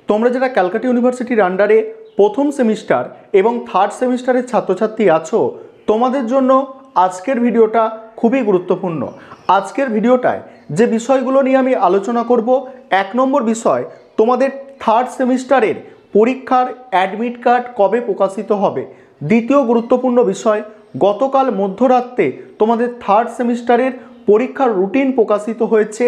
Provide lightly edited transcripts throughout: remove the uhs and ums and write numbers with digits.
তোমরা যারা ক্যালকাটা ইউনিভার্সিটির আন্ডারে প্রথম সেমিস্টার এবং থার্ড সেমিস্টারের ছাত্রছাত্রী আছো, তোমাদের জন্য আজকের ভিডিওটা খুবই গুরুত্বপূর্ণ। আজকের ভিডিওটায় যে বিষয়গুলো নিয়ে আমি আলোচনা করব, 1 নম্বর বিষয়, তোমাদের থার্ড সেমিস্টারের পরীক্ষার অ্যাডমিট কার্ড কবে প্রকাশিত হবে। দ্বিতীয় গুরুত্বপূর্ণ বিষয়, গতকাল মধ্যরাতে তোমাদের থার্ড সেমিস্টারের পরীক্ষার রুটিন প্রকাশিত হয়েছে।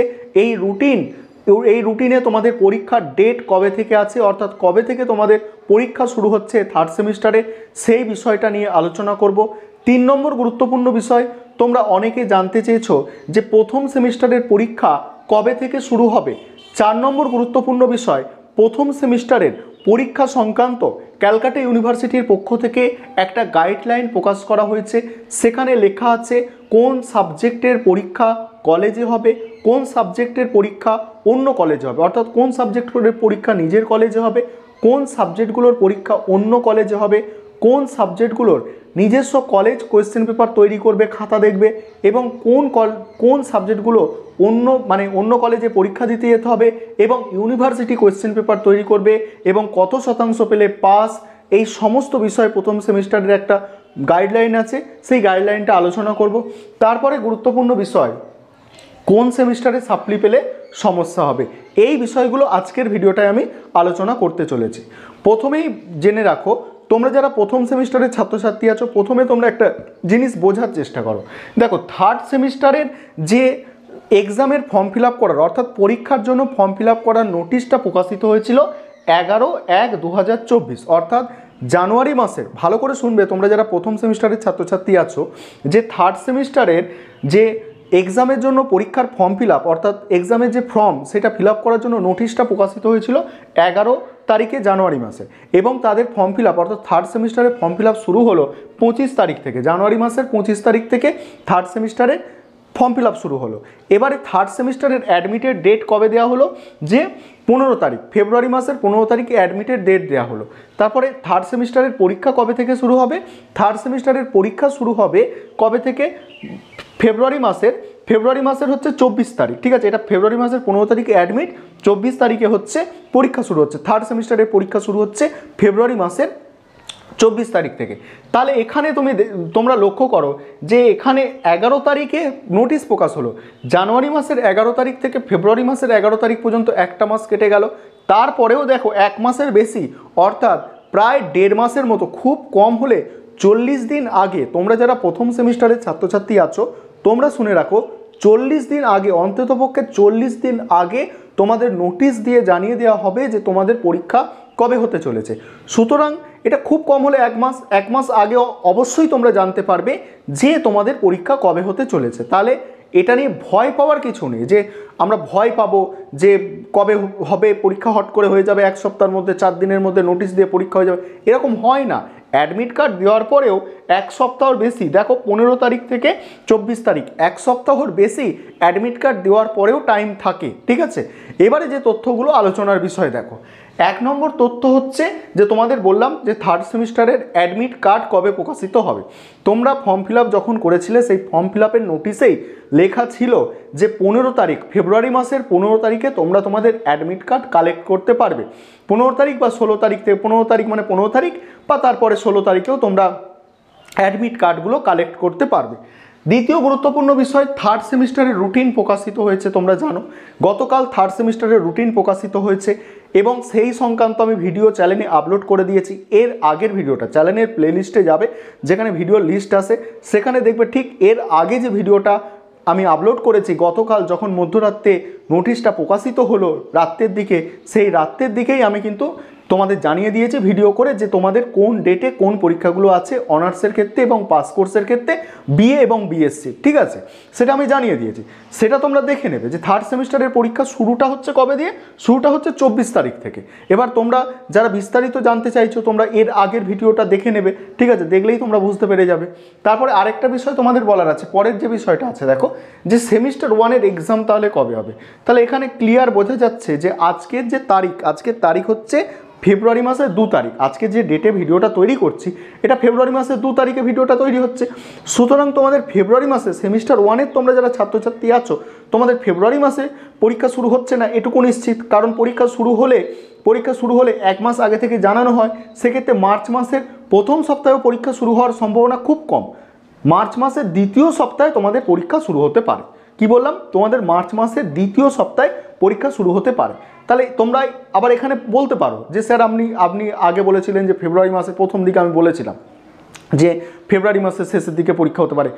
এই রুটিনে তোমাদের পরীক্ষার ডেট কবে থেকে আছে, অর্থাৎ কবে থেকে তোমাদের পরীক্ষা শুরু হচ্ছে থার্ড সেমিস্টারে, সেই বিষয়টা নিয়ে আলোচনা করব। 3 নম্বর গুরুত্বপূর্ণ বিষয়, তোমরা অনেকে জানতে চেয়েছো যে প্রথম সেমিস্টারের পরীক্ষা কবে থেকে শুরু হবে। 4 নম্বর গুরুত্বপূর্ণ বিষয়, প্রথম সেমিস্টারের পরীক্ষা সংক্রান্ত ক্যালকাটা ইউনিভার্সিটির পক্ষ থেকে একটা গাইডলাইন প্রকাশ করা হয়েছে। সেখানে লেখা আছে কোন সাবজেক্টের পরীক্ষা কলেজে হবে, কোন সাবজেক্টের পরীক্ষা অন্য কলেজে হবে, অর্থাৎ কোন সাবজেক্টের পরীক্ষা নিজের কলেজে হবে, কোন সাবজেক্টগুলোর পরীক্ষা অন্য কলেজে হবে, কোন সাবজেক্টগুলোর নিজস্ব কলেজ কোয়েশ্চেন পেপার তৈরি করবে, খাতা দেখবে, এবং কোন সাবজেক্টগুলো অন্য কলেজে পরীক্ষা দিতে যেতে হবে এবং ইউনিভার্সিটি কোয়েশ্চেন পেপার তৈরি করবে এবং কত শতাংশ পেলে পাস। এই সমস্ত বিষয় প্রথম সেমিস্টারের একটা গাইডলাইন আছে, সেই গাইডলাইনটা আলোচনা করব। তারপরে গুরুত্বপূর্ণ বিষয়, কোন সেমিস্টারে সাপ্লি পেলে সমস্যা হবে। এই বিষয়গুলো আজকের ভিডিওটায় আমি আলোচনা করতে চলেছি। প্রথমেই জেনে রাখো, তোমরা যারা প্রথম সেমিস্টারের ছাত্রছাত্রী আছো, প্রথমে তোমরা একটা জিনিস বোঝার চেষ্টা করো। দেখো, থার্ড সেমিস্টারের যে এক্সামের ফর্ম ফিল আপ করার, অর্থাৎ পরীক্ষার জন্য ফর্ম ফিল আপ করার নোটিশটা প্রকাশিত হয়েছিল 11/1/2024, অর্থাৎ জানুয়ারি মাসের। ভালো করে শুনবে তোমরা যারা প্রথম সেমিস্টারের ছাত্রছাত্রী আছো, যে থার্ড সেমিস্টারের যে এক্সামের জন্য পরীক্ষার ফর্ম ফিল আপ, অর্থাৎ এক্সামের যে ফর্ম সেটা ফিল আপ করার জন্য নোটিশটা প্রকাশিত হয়েছিল 11 তারিখে জানুয়ারি মাসে, এবং তাদের ফর্ম ফিল আপ, অর্থাৎ থার্ড সেমিস্টারের ফর্ম ফিল আপ শুরু হলো 25 তারিখ থেকে। জানুয়ারি মাসের 25 তারিখ থেকে থার্ড সেমিস্টারে ফর্ম ফিল আপ শুরু হলো। এবারে থার্ড সেমিস্টারের অ্যাডমিটের ডেট কবে দেওয়া হলো, যে 15 তারিখ, ফেব্রুয়ারি মাসের 15 তারিখে অ্যাডমিটের ডেট দেওয়া হলো। তারপরে থার্ড সেমিস্টারের পরীক্ষা কবে থেকে শুরু হবে, থার্ড সেমিস্টারের পরীক্ষা শুরু হবে কবে থেকে, ফেব্রুয়ারি মাসের হচ্ছে 24 তারিখ, ঠিক আছে। এটা ফেব্রুয়ারি মাসের 15 তারিখে অ্যাডমিট, 24 তারিখে হচ্ছে পরীক্ষা শুরু হচ্ছে। থার্ড সেমিস্টারের পরীক্ষা শুরু হচ্ছে ফেব্রুয়ারি মাসের 24 তারিখ থেকে। তাহলে এখানে তোমরা লক্ষ্য করো যে এখানে 11 তারিখে নোটিশ প্রকাশ হলো। জানুয়ারি মাসের 11 তারিখ থেকে ফেব্রুয়ারি মাসের 11 তারিখ পর্যন্ত একটা মাস কেটে গেল। তারপরেও দেখো 1 মাসের বেশি, অর্থাৎ প্রায় 1.5 মাসের মতো, খুব কম হলে 40 দিন আগে, তোমরা যারা প্রথম সেমিস্টারের ছাত্রছাত্রী আছো, তোমরা শুনে রাখো, 40 দিন আগে, অন্ততপক্ষে 40 দিন আগে তোমাদের নোটিশ দিয়ে জানিয়ে দেওয়া হবে যে তোমাদের পরীক্ষা কবে হতে চলেছে। সুতরাং এটা খুব কম হলে 1 মাস আগে অবশ্যই তোমরা জানতে পারবে যে তোমাদের পরীক্ষা কবে হতে চলেছে। তাহলে এটা নিয়ে ভয় পাওয়ার কিছু নেই যে আমরা ভয় পাবো যে কবে হবে পরীক্ষা, হট করে হয়ে যাবে 1 সপ্তাহের মধ্যে, 4 দিনের মধ্যে নোটিশ দিয়ে পরীক্ষা হয়ে যাবে, এরকম হয় না। অ্যাডমিট কার্ড দেওয়ার পরেও 1 সপ্তাহর বেশি, দেখো 15 তারিখ থেকে 24 তারিখ, 1 সপ্তাহর বেশি অ্যাডমিট কার্ড দেওয়ার পরেও টাইম থাকে, ঠিক আছে। এবারে যে তথ্যগুলো আলোচনার বিষয়, দেখো 1 নম্বর তথ্য হচ্ছে যে তোমাদের বললাম যে থার্ড সেমিস্টারের অ্যাডমিট কার্ড কবে প্রকাশিত হবে। তোমরা ফর্ম ফিল আপ যখন করেছিলে, সেই ফর্ম ফিল আপের নোটিশেই লেখা ছিল যে 15 তারিখ, ফেব্রুয়ারি মাসের 15 তারিখে তোমরা তোমাদের অ্যাডমিট কার্ড কালেক্ট করতে পারবে। 15 তারিখ বা 16 তারিখ থেকে, 15 তারিখ মানে 15 তারিখ বা তারপরে 16 তারিখেও তোমরা অ্যাডমিট কার্ডগুলো কালেক্ট করতে পারবে। দ্বিতীয় গুরুত্বপূর্ণ বিষয়, থার্ড সেমিস্টারের রুটিন প্রকাশিত হয়েছে। তোমরা জানো গতকাল থার্ড সেমিস্টারের রুটিন প্রকাশিত হয়েছে এবং সেই সংক্রান্ত আমি ভিডিও চ্যানেলে আপলোড করে দিয়েছি। এর আগের ভিডিওটা চ্যানেলের প্লেলিস্টে যাবে, যেখানে ভিডিওর লিস্ট আছে, সেখানে দেখবে ঠিক এর আগে যে ভিডিওটা আমি আপলোড করেছি গতকাল, যখন মধ্যরাতে নোটিশটা প্রকাশিত হলো রাত্রের দিকে, সেই রাত্রের দিকেই আমি কিন্তু তোমাদের জানিয়ে দিয়েছি ভিডিও করে যে তোমাদের কোন ডেটে কোন পরীক্ষাগুলো আছে অনার্সের ক্ষেত্রে এবং পাস কোর্সের ক্ষেত্রে, বিএ এবং বিএসসি, ঠিক আছে, সেটা আমি জানিয়ে দিয়েছি। সেটা তোমরা দেখে নেবে যে থার্ড সেমিস্টারের পরীক্ষা শুরুটা হচ্ছে কবে দিয়ে, শুরুটা হচ্ছে 24 তারিখ থেকে। এবার তোমরা যারা বিস্তারিত জানতে চাইছো, তোমরা এর আগের ভিডিওটা দেখে নেবে, ঠিক আছে, দেখলেই তোমরা বুঝতে পেরে যাবে। তারপরে আরেকটা বিষয় তোমাদের বলার আছে, পরের যে বিষয়টা আছে, দেখো যে সেমিস্টার 1-এর এক্সাম তাহলে কবে হবে। তাহলে এখানে ক্লিয়ার বোঝা যাচ্ছে যে আজকের যে তারিখ, আজকের তারিখ হচ্ছে ফেব্রুয়ারি মাসের 2 তারিখ। আজকে যে ডেটে ভিডিওটা তৈরি করছি, এটা ফেব্রুয়ারি মাসের 2 তারিখে ভিডিওটা তৈরি হচ্ছে। সুতরাং তোমাদের ফেব্রুয়ারি মাসে সেমিস্টার 1-এর তোমরা যারা ছাত্রছাত্রী আছো, তোমাদের ফেব্রুয়ারি মাসে পরীক্ষা শুরু হচ্ছে না, এটুকু নিশ্চিত। কারণ পরীক্ষা শুরু হলে পরীক্ষা শুরু হলে 1 মাস আগে থেকে জানানো হয়, সেক্ষেত্রে মার্চ মাসের প্রথম সপ্তাহে পরীক্ষা শুরু হওয়ার সম্ভাবনা খুব কম। মার্চ মাসের দ্বিতীয় সপ্তাহে তোমাদের পরীক্ষা শুরু হতে পারে। কি বললাম, তোমাদের মার্চ মাসের দ্বিতীয় সপ্তাহে পরীক্ষা শুরু হতে পারে। তাহলে তোমরা আবার এখানে বলতে পারো যে স্যার আপনি আগে বলেছিলেন যে ফেব্রুয়ারি মাসের প্রথম দিকে, আমি বলেছিলাম যে ফেব্রুয়ারি মাসের শেষের দিকে পরীক্ষা হতে পারে।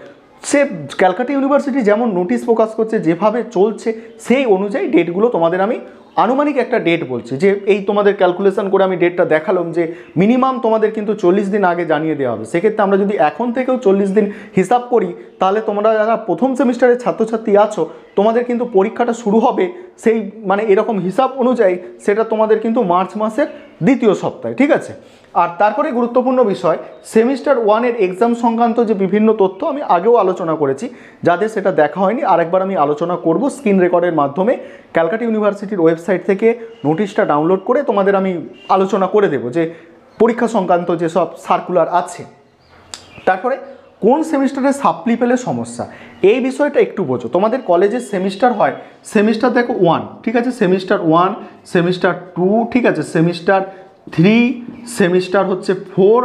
সে ক্যালকাটা ইউনিভার্সিটি যেমন নোটিশ প্রকাশ করছে, যেভাবে চলছে সেই অনুযায়ী ডেটগুলো তোমাদের আমি আনুমানিক একটা ডেট বলছি, যে এই তোমাদের ক্যালকুলেশন করে আমি ডেটটা দেখালাম যে মিনিমাম তোমাদের কিন্তু 40 দিন আগে জানিয়ে দেওয়া হবে। সেক্ষেত্রে আমরা যদি এখন থেকেও 40 দিন হিসাব করি, তাহলে তোমরা যারা প্রথম সেমিস্টারের ছাত্রছাত্রী আছো, তোমাদের কিন্তু পরীক্ষাটা শুরু হবে সেই মানে এরকম হিসাব অনুযায়ী, সেটা তোমাদের কিন্তু মার্চ মাসের দ্বিতীয় সপ্তাহে, ঠিক আছে। আর তারপরে গুরুত্বপূর্ণ বিষয়, সেমিস্টার 1-এর এক্সাম সংক্রান্ত যে বিভিন্ন তথ্য আমি আগেও আলোচনা করেছি, যাদের সেটা দেখা হয়নি আরেকবার আমি আলোচনা করব স্ক্রিন রেকর্ডের মাধ্যমে। ক্যালকাটা ইউনিভার্সিটির ওয়েবসাইট থেকে নোটিশটা ডাউনলোড করে তোমাদের আমি আলোচনা করে দেব যে পরীক্ষা সংক্রান্ত যেসব সার্কুলার আছে। তারপরে কোন সেমিস্টারে সাপ্লি পেলে সমস্যা, এই বিষয়টা একটু বোঝো। তোমাদের কলেজের সেমিস্টার হয়, সেমিস্টার দেখো 1, ঠিক আছে, সেমিস্টার 1, সেমিস্টার 2, ঠিক আছে, সেমিস্টার 3, সেমিস্টার হচ্ছে 4,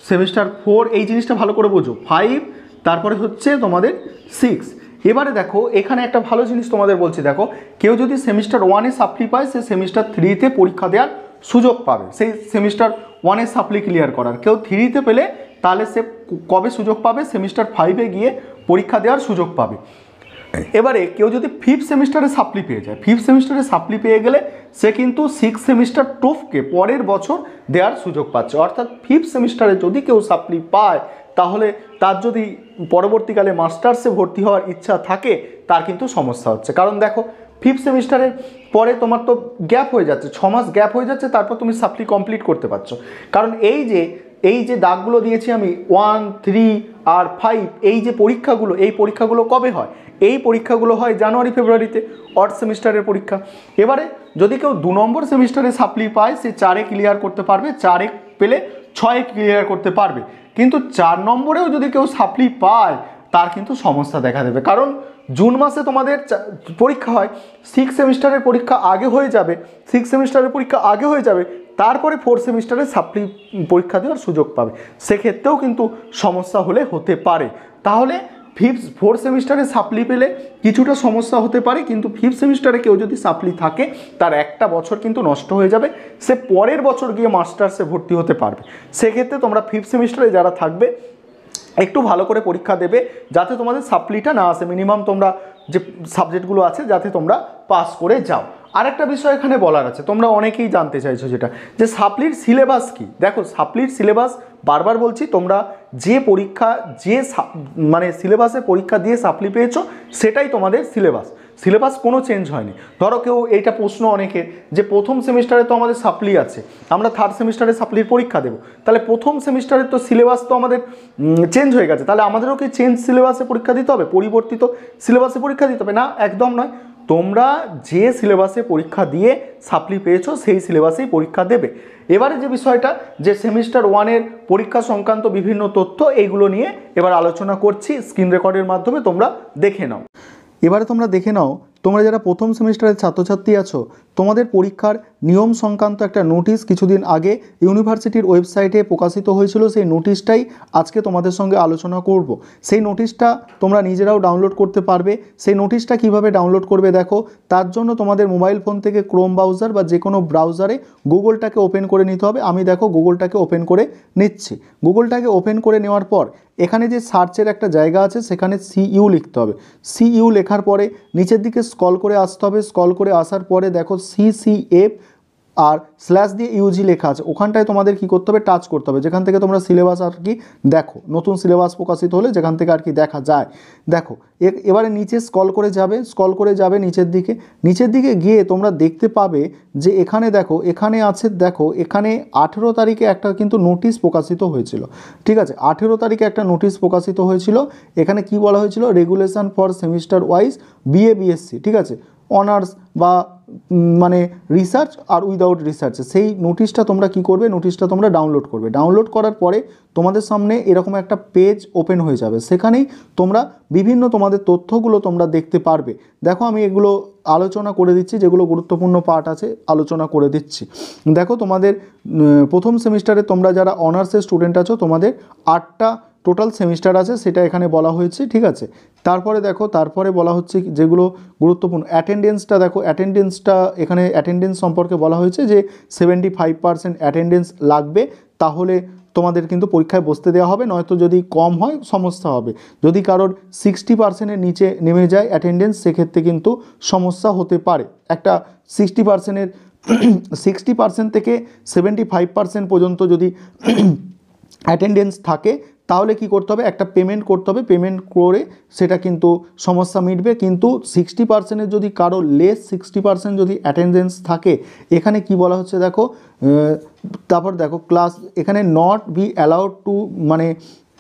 সেমিস্টার 4, এই জিনিসটা ভালো করে বোঝো, 5, তারপরে হচ্ছে তোমাদের 6। এবারে দেখো এখানে একটা ভালো জিনিস তোমাদের বলছি, দেখো কেউ যদি সেমিস্টার 1-এ সাপ্লি পায়, সে সেমিস্টার 3-তে পরীক্ষা দেওয়ার সুযোগ পাবে, সেই সেমিস্টার 1-এর সাপ্লি ক্লিয়ার করার। কেউ 3-তে পেলে তাহলে সে কবে সুযোগ পাবে, সেমিস্টার 5-এ গিয়ে পরীক্ষা দেওয়ার সুযোগ পাবে। এবারে কেউ যদি 5th সেমিস্টারে সাপ্লি পেয়ে যায়, 5th সেমিস্টারে সাপ্লি পেয়ে গেলে সে কিন্তু 6th সেমিস্টার টোফকে পরের বছর দেওয়ার সুযোগ পাচ্ছে। অর্থাৎ 5th সেমিস্টারে যদি কেউ সাপ্লি পায়, তাহলে তার যদি পরবর্তীকালে মাস্টার্সে ভর্তি হওয়ার ইচ্ছা থাকে, তার কিন্তু সমস্যা হচ্ছে। কারণ দেখো 5th সেমিস্টারের পরে তোমার তো গ্যাপ হয়ে যাচ্ছে, 6 মাস গ্যাপ হয়ে যাচ্ছে, তারপর তুমি সাপ্লি কমপ্লিট করতে পারছো। কারণ এই যে দাগগুলো দিয়েছি আমি 1, 3 আর 5, এই যে পরীক্ষাগুলো, এই পরীক্ষাগুলো কবে হয়, এই পরীক্ষাগুলো হয় জানুয়ারি ফেব্রুয়ারিতে, অড সেমিস্টারের পরীক্ষা। এবারে যদি কেউ 2 নম্বর সেমিস্টারে সাপ্লি পায়, সে 4-এ ক্লিয়ার করতে পারবে, 4-এ পেলে 6-এ ক্লিয়ার করতে পারবে। কিন্তু 4 নম্বরেও যদি কেউ সাপ্লি পায়, তার কিন্তু সমস্যা দেখা দেবে। কারণ জুন মাসে তোমাদের পরীক্ষা হয়, 6 সেমিস্টারের পরীক্ষা আগে হয়ে যাবে, 6 সেমিস্টারের পরীক্ষা আগে হয়ে যাবে, তারপরে 4 সেমিস্টারে সাপ্লি পরীক্ষা দেওয়ার সুযোগ পাবে। সেক্ষেত্রেও কিন্তু সমস্যা হতে পারে। তাহলে 4 সেমিস্টারে সাপ্লি পেলে কিছুটা সমস্যা হতে পারে, কিন্তু 5th সেমিস্টারে কেউ যদি সাপ্লি থাকে, তার একটা বছর কিন্তু নষ্ট হয়ে যাবে, সে পরের বছর গিয়ে মাস্টার্সে ভর্তি হতে পারবে। সেক্ষেত্রে তোমরা 5th সেমিস্টারে যারা থাকবে, একটু ভালো করে পরীক্ষা দেবে, যাতে তোমাদের সাপ্লিটা না আসে, মিনিমাম তোমরা যে সাবজেক্টগুলো আছে যাতে তোমরা পাস করে যাও। আরেকটা বিষয় এখানে বলার আছে, তোমরা অনেকেই জানতে চাইছো যেটা, যে সাপ্লির সিলেবাস কি। দেখো সাপ্লির সিলেবাস বারবার বলছি, তোমরা যে পরীক্ষা যে মানে সিলেবাসে পরীক্ষা দিয়ে সাপ্লি পেয়েছো, সেটাই তোমাদের সিলেবাস কোনো চেঞ্জ হয়নি। ধরো কেউ এইটা প্রশ্ন অনেকের, যে প্রথম সেমিস্টারে তো আমাদের সাপ্লি আছে, আমরা 3rd সেমিস্টারে সাপ্লির পরীক্ষা দেবো, তাহলে প্রথম সেমিস্টারের তো সিলেবাস তো আমাদের চেঞ্জ হয়ে গেছে, তাহলে আমাদেরও কি চেঞ্জ সিলেবাসে পরীক্ষা দিতে হবে, পরিবর্তিত সিলেবাসে পরীক্ষা দিতে হবে? না, একদম নয়। তোমরা যে সিলেবাসে পরীক্ষা দিয়ে সাপ্লি পেয়েছো, সেই সিলেবাসেই পরীক্ষা দেবে। এবারে যে বিষয়টা, যে সেমিস্টার 1-এর পরীক্ষা সংক্রান্ত বিভিন্ন তথ্য, এইগুলো নিয়ে এবার আলোচনা করছি, স্ক্রিন রেকর্ডের মাধ্যমে তোমরা দেখে নাও। এবারে তোমরা দেখে নাও, তোমরা যারা প্রথম সেমিস্টারের ছাত্রছাত্রী আছো, তোমাদের পরীক্ষার নিয়ম সংক্রান্ত একটা নোটিশ কিছুদিন আগে ইউনিভার্সিটির ওয়েবসাইটে প্রকাশিত হয়েছিল। সেই নোটিশটাই আজকে তোমাদের সঙ্গে আলোচনা করব। সেই নোটিশটা তোমরা নিজেরাও ডাউনলোড করতে পারবে। সেই নোটিশটা কিভাবে ডাউনলোড করবে দেখো, তার জন্য তোমাদের মোবাইল ফোন থেকে ক্রোম ব্রাউজার বা যে কোনো ব্রাউজারে গুগলটাকে ওপেন করে নিতে হবে। আমি দেখো গুগলটাকে ওপেন করে নিচ্ছি। গুগলটাকে ওপেন করে নেওয়ার পর এখানে যে সার্চের একটা জায়গা আছে, সেখানে CU লিখতে হবে। CU লেখার পরে নিচের দিকে স্ক্রল করে আসতে হবে। স্ক্রল করে আসার পরে দেখো CCF আর স্ল্যাশ দিয়ে UG লেখা আছে, ওখানটায় তোমাদের কি করতে হবে, টাচ করতে হবে, যেখান থেকে তোমরা সিলেবাস আর কি দেখো, নতুন সিলেবাস প্রকাশিত হলে যেখান থেকে আর কি দেখা যায়। দেখো এবারে নিচে স্ক্রল করে যাবে নিচের দিকে গিয়ে তোমরা দেখতে পাবে যে এখানে দেখো, এখানে আছে, দেখো এখানে 18 তারিখে একটা কিন্তু নোটিশ প্রকাশিত হয়েছিল। ঠিক আছে, 18 তারিখে একটা নোটিশ প্রকাশিত হয়েছিল। এখানে কি বলা হয়েছিল, regulation for semester wise BA BSc, ঠিক আছে, অনার্স বা মানে রিসার্চ আর উইদাউট রিসার্চ। সেই নোটিশটা তোমরা কি করবে, নোটিশটা তোমরা ডাউনলোড করবে। ডাউনলোড করার পরে তোমাদের সামনে এরকম একটা পেজ ওপেন হয়ে যাবে, সেখানেই তোমরা বিভিন্ন তোমাদের তথ্যগুলো তোমরা দেখতে পারবে। দেখো আমি এগুলো আলোচনা করে দিচ্ছি, যেগুলো গুরুত্বপূর্ণ পার্ট আছে আলোচনা করে দিচ্ছি। দেখো তোমাদের প্রথম সেমিস্টারে তোমরা যারা অনার্সের স্টুডেন্ট আছো তোমাদের 8টা টোটাল সেমিস্টার আছে, সেটা এখানে বলা হয়েছে, ঠিক আছে। তারপরে দেখো, তারপরে বলা হচ্ছে যেগুলো গুরুত্বপূর্ণ অ্যাটেন্ডেন্সটা, দেখো অ্যাটেন্ডেন্সটা এখানে অ্যাটেন্ডেন্স সম্পর্কে বলা হয়েছে যে 75% অ্যাটেন্ডেন্স লাগবে, তাহলে তোমাদের কিন্তু পরীক্ষায় বসতে দেওয়া হবে, নয়তো যদি কম হয় সমস্যা হবে। যদি কারোর 60%-এর নিচে নেমে যায় অ্যাটেন্ডেন্স, সেক্ষেত্রে কিন্তু সমস্যা হতে পারে। একটা 60%-এর 60% থেকে 75% পর্যন্ত যদি অ্যাটেন্ডেন্স থাকে, তাহলে কি করতে হবে, একটা পেমেন্ট করতে হবে, পেমেন্ট করে সেটা কিন্তু সমস্যা মিটবে। কিন্তু 60%-এর যদি কারো লেস 60% যদি অ্যাটেন্ডেন্স থাকে, এখানে কি বলা হচ্ছে দেখো, তারপর দেখো ক্লাস এখানে নট বি অ্যালাউড টু মানে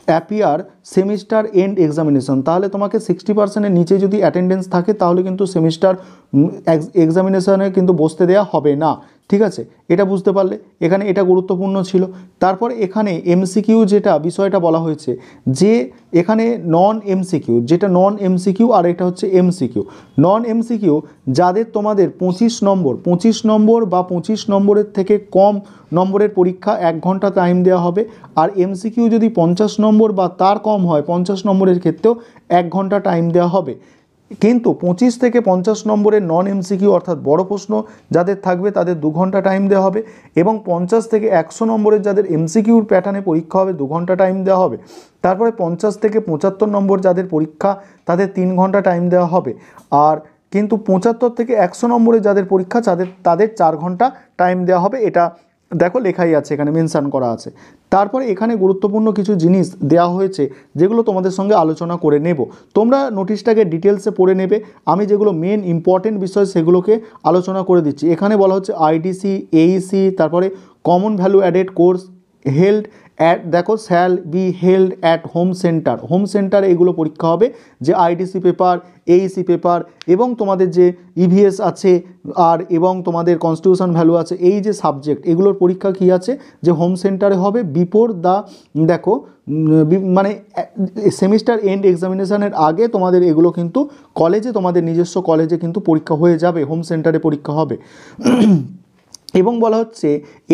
অ্যাপিয়ার সেমিস্টার এন্ড এক্সামিনেশন, তাহলে তোমাকে 60%-এর নিচে যদি অ্যাটেন্ডেন্স থাকে তাহলে কিন্তু সেমিস্টার এক্সামিনেশনে কিন্তু বসতে দেওয়া হবে না, ঠিক আছে। এটা বুঝতে পারলে, এখানে এটা গুরুত্বপূর্ণ ছিল। তারপর এখানে এমসিকিউ যেটা বিষয়টা বলা হয়েছে, যে এখানে নন এমসিকিউ, যেটা নন এমসিকিউ আর এটা হচ্ছে এমসিকিউ। নন এমসিকিউ যাদের তোমাদের 25 নম্বর বা 25 নম্বরের থেকে কম নম্বরের পরীক্ষা 1 ঘন্টা টাইম দেওয়া হবে, আর এমসিকিউ যদি 50 নম্বর বা তার কম হয় 50 নম্বরের ক্ষেত্রেও 1 ঘন্টা টাইম দেওয়া হবে। কিন্তু 25 থেকে 50 নম্বরের নন এমসিকিউ অর্থাৎ বড় প্রশ্ন যাদের থাকবে তাদের 2 ঘন্টা টাইম দেওয়া হবে, এবং 50 থেকে 100 নম্বরের যাদের এমসিকিউর প্যাটার্নে পরীক্ষা হবে 2 ঘন্টা টাইম দেওয়া হবে। তারপরে 50 থেকে 75 নম্বর যাদের পরীক্ষা তাদের 3 ঘন্টা টাইম দেওয়া হবে, আর কিন্তু 75 থেকে 100 নম্বরে যাদের পরীক্ষা তাদের 4 ঘন্টা টাইম দেওয়া হবে। এটা দেখো লেখাই আছে, এখানে মেনশান করা আছে। তারপরে এখানে গুরুত্বপূর্ণ কিছু জিনিস দেওয়া হয়েছে যেগুলো তোমাদের সঙ্গে আলোচনা করে নেব। তোমরা নোটিশটাকে ডিটেলসে পড়ে নেবে, আমি যেগুলো মেন ইম্পর্টেন্ট বিষয় সেগুলোকে আলোচনা করে দিচ্ছি। এখানে বলা হচ্ছে আইডিসি, এইসি, তারপরে common value added course held at, দেখো shall be held at home centre, home সেন্টারে এগুলো পরীক্ষা হবে, যে আইডিসি পেপার, এইসি পেপার এবং তোমাদের যে ইভিএস আছে আর এবং তোমাদের কনস্টিটিউশন ভ্যালু আছে, এই যে সাবজেক্ট এগুলোর পরীক্ষা কী আছে, যে হোম সেন্টারে হবে বিফোর দ্য, দেখো মানে সেমিস্টার এন্ড এক্সামিনেশনের আগে তোমাদের এগুলো কিন্তু কলেজে, তোমাদের নিজস্ব কলেজে কিন্তু পরীক্ষা হয়ে যাবে, হোম সেন্টারে পরীক্ষা হবে। এবং বলা হচ্ছে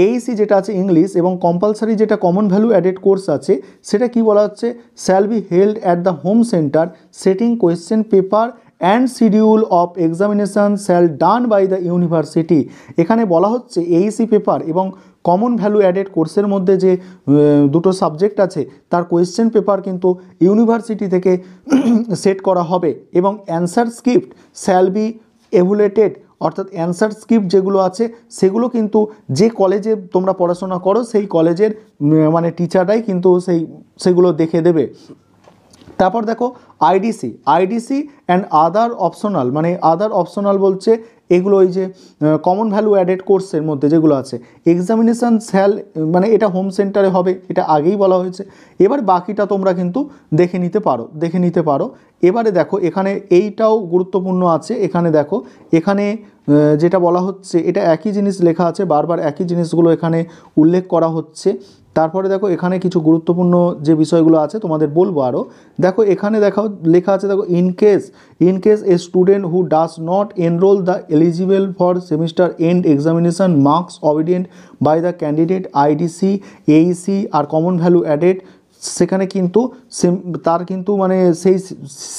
এইসি যেটা আছে ইংলিশ এবং কম্পালসারি যেটা কমন ভ্যালু অ্যাডেড কোর্স আছে, সেটা কি বলা হচ্ছে, shall be held at the home centre, setting question paper and schedule of examination shall done by the university. এখানে বলা হচ্ছে এইসি পেপার এবং কমন ভ্যালু অ্যাডেড কোর্সের মধ্যে যে দুটো সাবজেক্ট আছে তার কোয়েশ্চেন পেপার কিন্তু ইউনিভার্সিটি থেকে সেট করা হবে, এবং answer script shall be evaluated, অর্থাৎ অ্যান্সার স্ক্রিপ্ট যেগুলো আছে সেগুলো কিন্তু যে কলেজে তোমরা পড়াশোনা করো সেই কলেজের মানে টিচাররাই কিন্তু সেগুলো দেখে দেবে। তারপর দেখো আইডিসি অ্যান্ড আদার অপশনাল, মানে আদার অপশনাল বলছে এগুলো ওই যে কমন ভ্যালু অ্যাডেড কোর্সের মধ্যে যেগুলো আছে, এক্সামিনেশান শ্যাল, মানে এটা হোম সেন্টারে হবে, এটা আগেই বলা হয়েছে। এবার বাকিটা তোমরা কিন্তু দেখে নিতে পারো। এবারে দেখো এখানে এইটাও গুরুত্বপূর্ণ আছে, এখানে দেখো এখানে যেটা বলা হচ্ছে এটা একই জিনিস লেখা আছে, বারবার একই জিনিসগুলো এখানে উল্লেখ করা হচ্ছে। তারপরে দেখো এখানে কিছু গুরুত্বপূর্ণ যে বিষয়গুলো আছে তোমাদের বলবো আরও। দেখো এখানে লেখা আছে, দেখো in case a student who does not enrol the eligible for semester end examination marks obtained by the candidate IDC, AC are common value added, সেখানে কিন্তু তার কিন্তু মানে সেই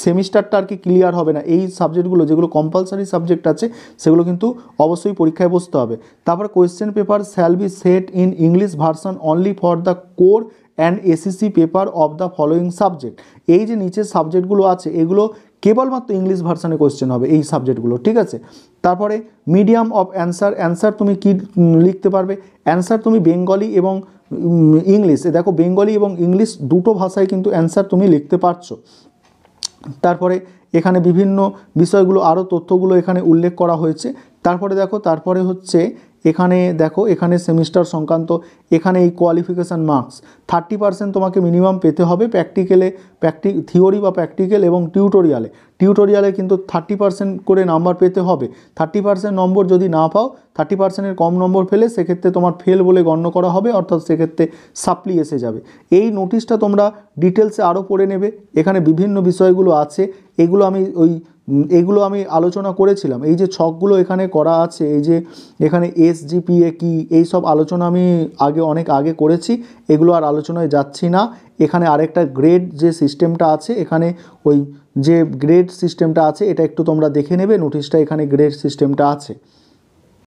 সেমিস্টারটা আর কি ক্লিয়ার হবে না। এই সাবজেক্টগুলো যেগুলো কম্পালসারি সাবজেক্ট আছে সেগুলো কিন্তু অবশ্যই পরীক্ষায় বসতে হবে। তারপর question paper shall be set in English version only for the core and AECC paper of the following subject. এই যে নিচের সাবজেক্টগুলো আছে এগুলো কেবলমাত্র ইংলিশ ভার্সানে কোয়েশ্চেন হবে এই সাবজেক্টগুলো, ঠিক আছে। তারপরে মিডিয়াম অফ অ্যান্সার তুমি কি লিখতে পারবে, অ্যান্সার তুমি বেঙ্গলি এবং ইংলিশে, দেখো বেঙ্গলি এবং ইংলিশ দুটো ভাষায় কিন্তু অ্যান্সার তুমি লিখতে পারছো। তারপরে এখানে বিভিন্ন বিষয়গুলো আরও তথ্যগুলো এখানে উল্লেখ করা হয়েছে। তারপরে হচ্ছে এখানে সেমিস্টার সংক্রান্ত এখানে এই কোয়ালিফিকেশান মার্কস 30% তোমাকে মিনিমাম পেতে হবে থিওরি বা প্র্যাকটিক্যাল এবং টিউটোরিয়ালে কিন্তু 30% করে নাম্বার পেতে হবে। 30% নম্বর যদি না পাও, 30%-এর কম নম্বর পেলে সেক্ষেত্রে তোমার ফেল বলে গণ্য করা হবে, অর্থাৎ সেক্ষেত্রে সাপ্লি এসে যাবে। এই নোটিশটা তোমরা ডিটেলসে আরও পড়ে নেবে, এখানে বিভিন্ন বিষয়গুলো আছে, এগুলো আমি ওই এগুলো আমি আলোচনা করেছিলাম। এই যে ছকগুলো এখানে করা আছে, এই যে এখানে এসজিপিএ কি, এই সব আলোচনা আমি অনেক আগে করেছি, এগুলো আর আলোচনায় যাচ্ছি না। এখানে আরেকটা গ্রেড যে সিস্টেমটা আছে, এখানে ওই যে গ্রেড সিস্টেমটা আছে এটা একটু তোমরা দেখে নেবে, নোটিশটা এখানে গ্রেড সিস্টেমটা আছে।